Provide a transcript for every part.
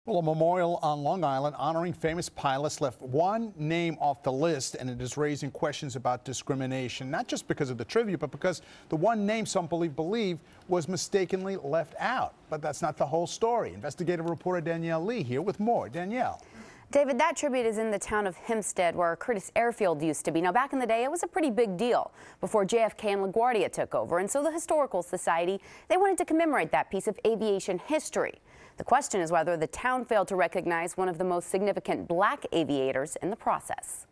Well, a memorial on Long Island honoring famous pilots left one name off the list, and it is raising questions about discrimination, not just because of the tribute, but because the one name some believe was mistakenly left out. But that's not the whole story. Investigative reporter Danielle Lee here with more. Danielle. David, that tribute is in the town of Hempstead, where Curtiss Airfield used to be. Now, back in the day, it was a pretty big deal before JFK and LaGuardia took over. And so the Historical Society, they wanted to commemorate that piece of aviation history. The question is whether the town failed to recognize one of the most significant black aviators in the process.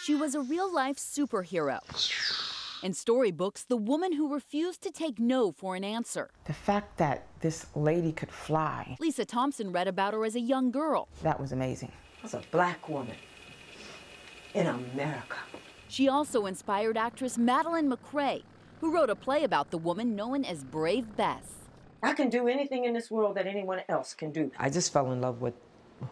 She was a real-life superhero. In storybooks, the woman who refused to take no for an answer. The fact that this lady could fly. Lisa Thompson read about her as a young girl. That was amazing. As a black woman in America. She also inspired actress Madeline McRae, who wrote a play about the woman known as Brave Bess. I can do anything in this world that anyone else can do. I just fell in love with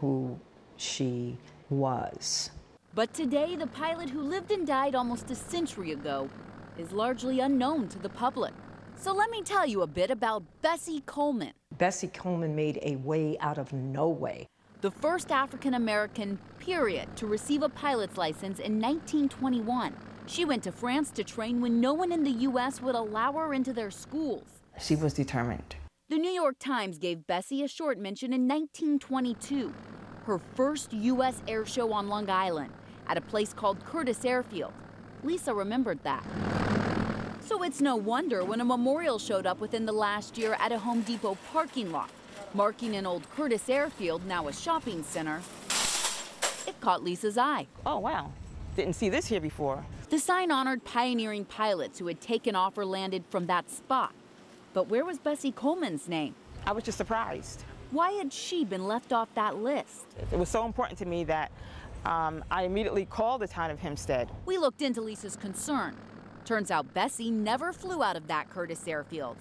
who she was. But today, the pilot who lived and died almost a century ago is largely unknown to the public. So let me tell you a bit about Bessie Coleman. Bessie Coleman made a way out of no way. The first African-American, period, to receive a pilot's license in 1921. She went to France to train when no one in the U.S. would allow her into their schools. She was determined. The New York Times gave Bessie a short mention in 1922, her first U.S. air show on Long Island at a place called Curtiss Airfield. Lisa remembered that. So it's no wonder when a memorial showed up within the last year at a Home Depot parking lot, marking an old Curtiss Airfield, now a shopping center. It caught Lisa's eye. Oh, wow. Didn't see this here before. The sign honored pioneering pilots who had taken off or landed from that spot. But where was Bessie Coleman's name? I was just surprised. Why had she been left off that list? It was so important to me that I immediately called the town of Hempstead. We looked into Lisa's concern. Turns out Bessie never flew out of that Curtiss Airfield.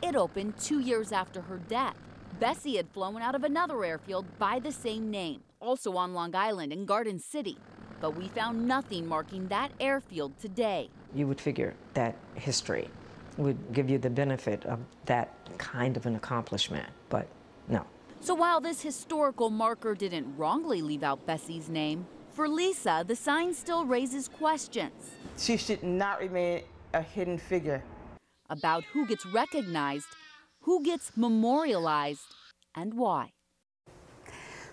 It opened 2 years after her death. Bessie had flown out of another airfield by the same name, also on Long Island in Garden City. But we found nothing marking that airfield today. You would figure that history would give you the benefit of that kind of an accomplishment, but no. So while this historical marker didn't wrongly leave out Bessie's name, for Lisa, the sign still raises questions. She should not remain a hidden figure. About who gets recognized, who gets memorialized, and why.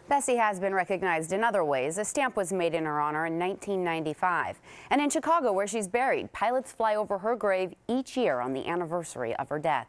Bessie has been recognized in other ways. A stamp was made in her honor in 1995. And in Chicago, where she's buried, pilots fly over her grave each year on the anniversary of her death.